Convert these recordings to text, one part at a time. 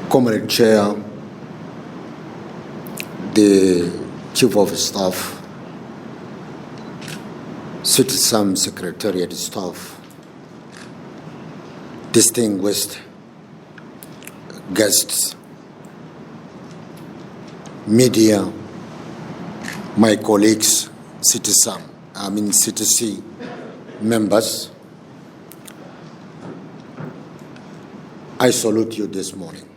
Comrade Chair, the Chief of Staff, Citizen Secretariat Staff, distinguished guests, media, my colleagues, CTC members, I salute you this morning.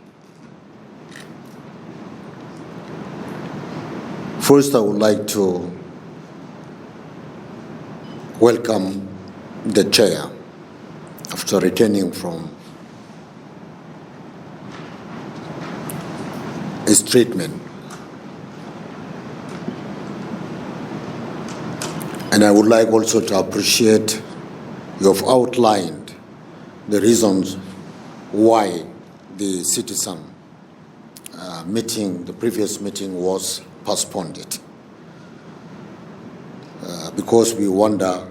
First, I would like to welcome the chair after returning from his treatment. And I would like also to appreciate you have outlined the reasons why the citizen meeting, the previous meeting, was postponed. Because we wonder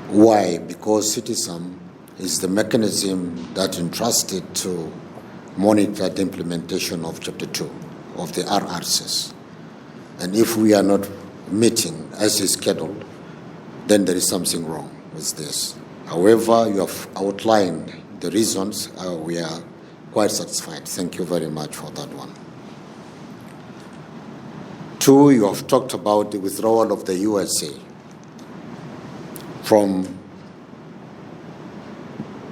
why. Because citizen is the mechanism that entrusted to monitor the implementation of Chapter 2 of the RRCs. And if we are not meeting as is scheduled, then there is something wrong with this. However, you have outlined the reasons. We are quite satisfied. Thank you very much for that one. Two, you have talked about the withdrawal of the USA from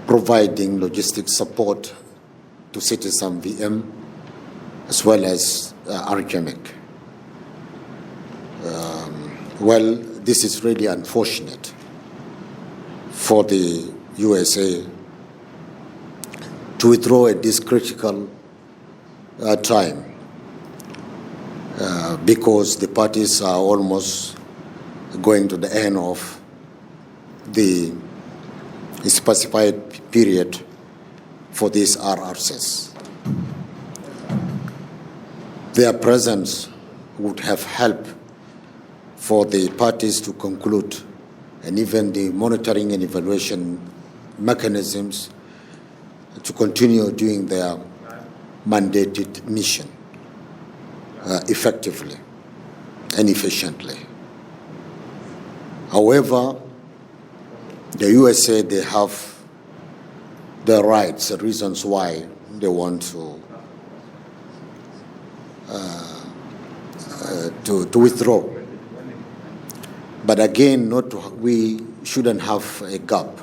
providing logistic support to Citizen VM as well as Archemic. Well, this is really unfortunate for the USA to withdraw at this critical time because the parties are almost going to the end of the specified period for these RRCs. Their presence would have helped for the parties to conclude, and even the monitoring and evaluation mechanisms to continue doing their mandated mission effectively and efficiently. However, the USA, they have the rights, the reasons why they want to withdraw. But again, we shouldn't have a gap.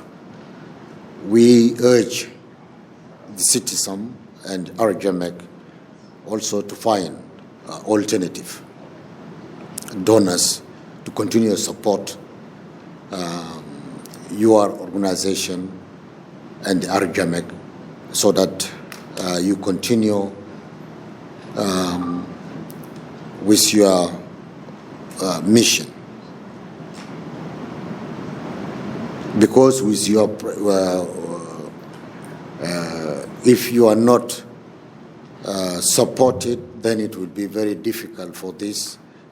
We urge the citizen and Archemic also to find alternative donors to continue to support your organization and the Archemic so that you continue with your mission. Because with your, if you are not supported, then it will be very difficult for the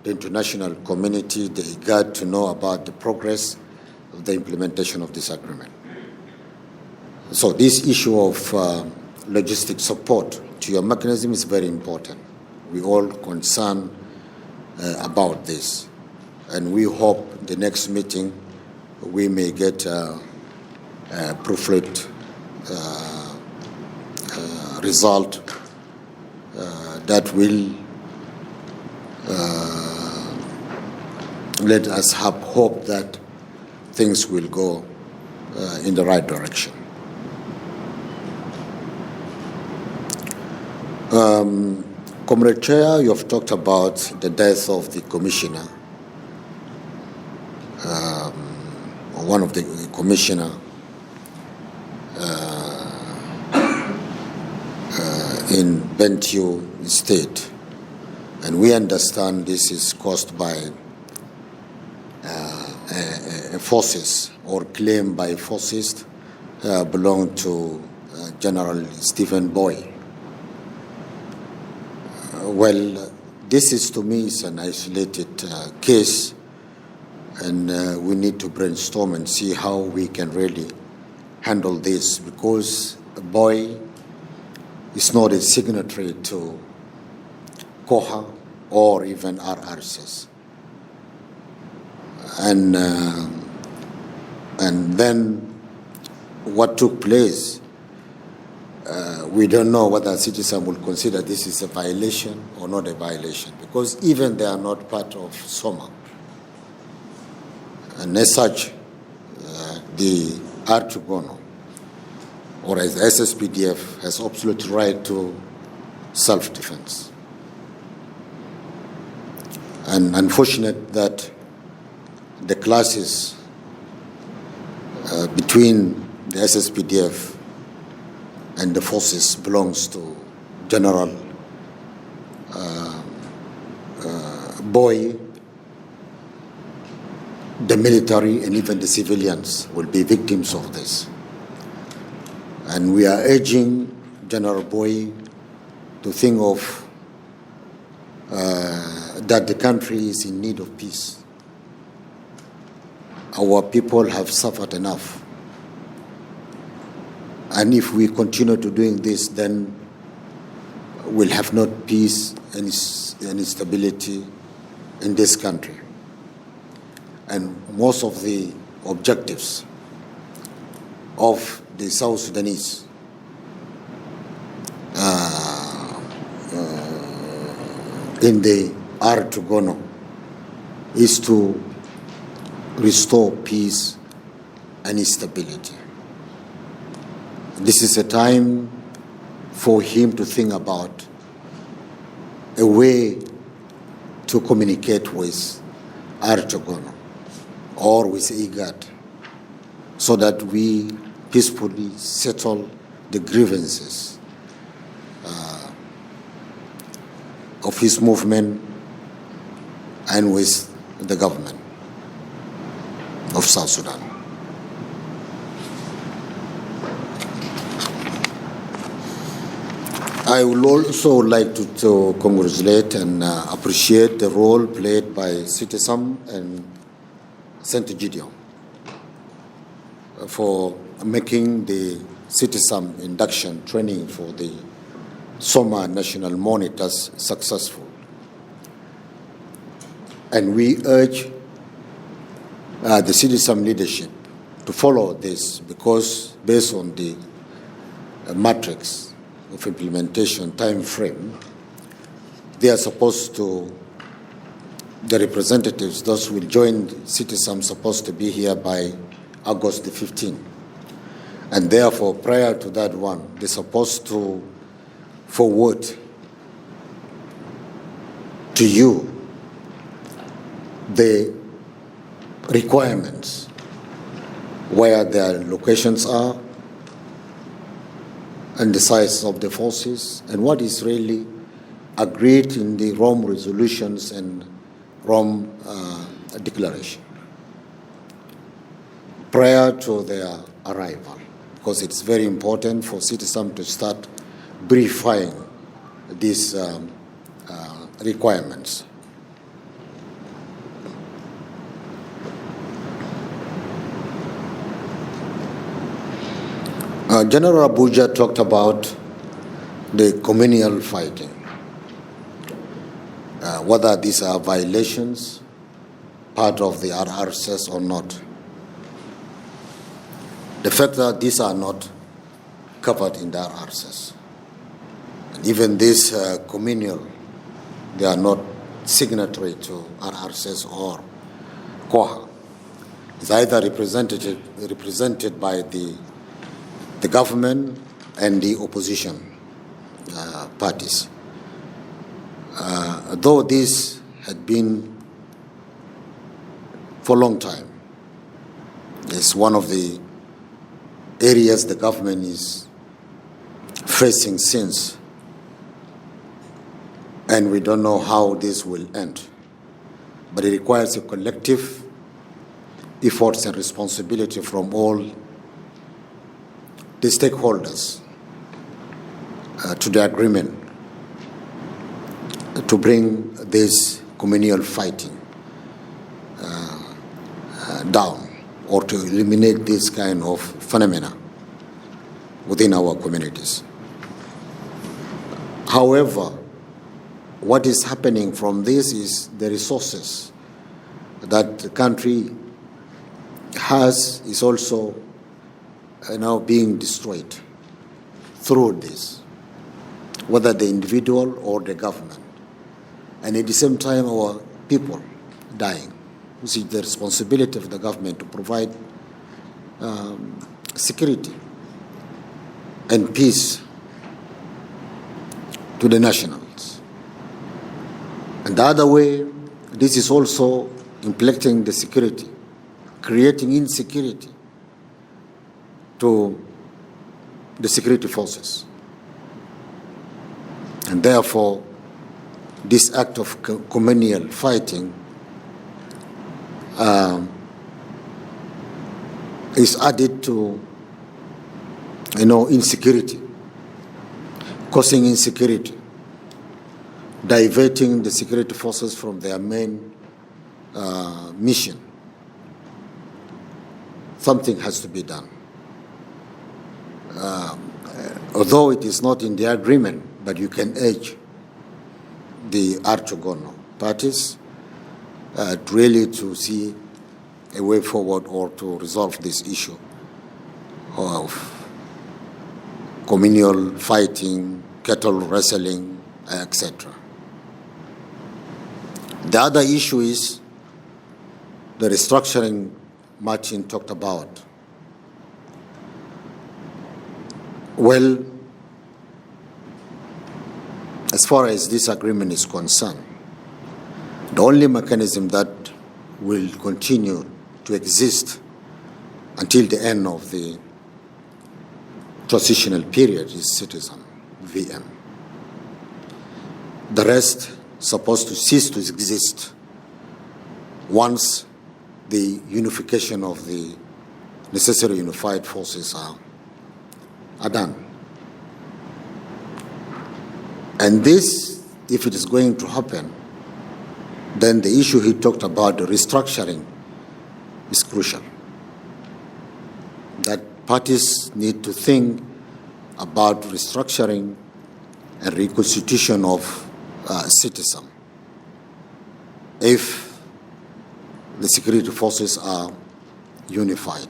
international community, the IGAD, to know about the progress of the implementation of this agreement. So this issue of logistic support to your mechanism is very important. We all concerned about this, and we hope the next meeting we may get a proofread result that will let us have hope that things will go in the right direction. Comrade Chair, you have talked about the death of the commissioner, one of the commissioner in Bentiu State, and we understand this is caused by forces or claimed by forces belong to General Stephen Boy. Well, this is to me is an isolated case, and we need to brainstorm and see how we can really handle this, because Boy is not a signatory to COHA or even RRCs. And then what took place, we don't know whether citizens will consider this is a violation or not a violation, because even they are not part of SSOMA. And as such, the ITGoNU, or as SSPDF, has absolute right to self-defense. And unfortunate that the clashes between the SSPDF and the forces belongs to General Boy. The military and even the civilians will be victims of this. And we are urging General Boy to think of that the country is in need of peace. Our people have suffered enough. And if we continue to doing this, then we'll have not peace and stability in this country. And most of the objectives of the South Sudanese in the ITGoNU is to restore peace and stability. This is a time for him to think about a way to communicate with ITGoNU or with IGAD so that we peacefully settle the grievances of his movement and with the government of South Sudan. I would also like to congratulate and appreciate the role played by Citizen and St. Gideon for making the Citizen induction training for the SSOMA national monitors successful. And we urge the Citizen leadership to follow this, because based on the matrix of implementation time frame, they are supposed to, the representatives, those who will join Citizen, supposed to be here by August the 15th. And therefore, prior to that one, they're supposed to forward to you the requirements, where their locations are, and the size of the forces, and what is really agreed in the Rome resolutions and Rome declaration prior to their arrival, because it's very important for citizens to start briefing these requirements. General Abuja talked about the communal fighting, whether these are violations, part of the RRCs or not. The fact that these are not covered in the RRCs, and even this communal, they are not signatory to RRCs or COHA. It's either represented by the government and the opposition parties. Though this had been for a long time, it's one of the areas the government is facing since, and we don't know how this will end. But it requires a collective efforts and responsibility from all the stakeholders to the agreement to bring this communal fighting down, or to eliminate this kind of phenomena within our communities. However, what is happening from this is the resources that the country has is also now being destroyed through this, whether the individual or the government. And at the same time, our people dying. This is the responsibility of the government to provide security and peace to the nationals. And the other way, this is also inflicting the security, creating insecurity to the security forces. And therefore, this act of communal fighting is added to, insecurity, causing insecurity, diverting the security forces from their main mission. Something has to be done. Although it is not in the agreement, but you can urge the ITGoNU parties really to see a way forward or to resolve this issue of communal fighting, cattle wrestling, etc. The other issue is the restructuring Martin talked about. Well, as far as this agreement is concerned, the only mechanism that will continue to exist until the end of the transitional period is citizen, VM. The rest is supposed to cease to exist once the unification of the necessary unified forces are done. And this, if it is going to happen, then the issue he talked about, the restructuring, is crucial. That parties need to think about restructuring and reconstitution of citizen if the security forces are unified.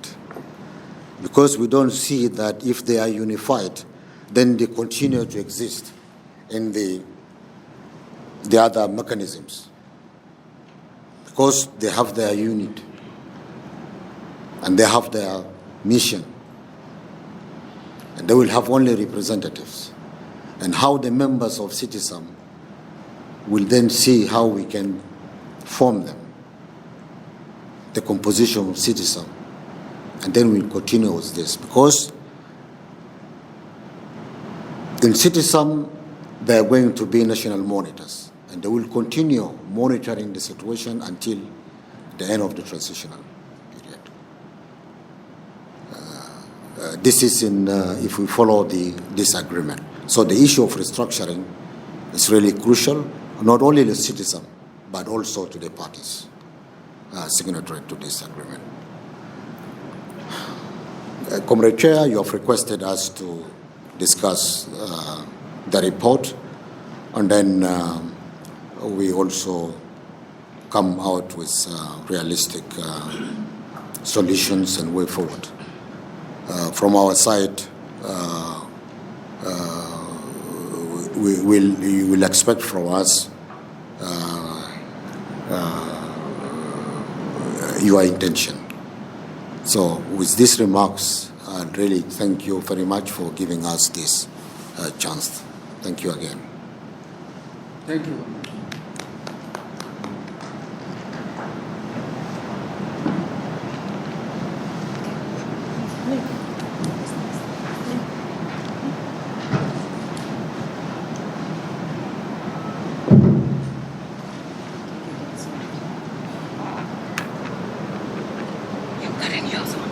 Because we don't see that if they are unified, then they continue to exist in the other mechanisms. Because they have their unit and they have their mission. And they will have only representatives. And how the members of citizen will then see how we can form them, the composition of citizen. And then we'll continue with this. Because in citizen, they are going to be national monitors. And they will continue monitoring the situation until the end of the transitional period. This is if we follow this agreement. So the issue of restructuring is really crucial, not only to the citizen, but also to the parties signatory to this agreement. Comrade Chair, you have requested us to discuss the report, and then we also come out with realistic solutions and way forward. From our side, you will expect from us your intention. So with these remarks, I really thank you very much for giving us this chance. Thank you again. Thank you. Yung karelyosong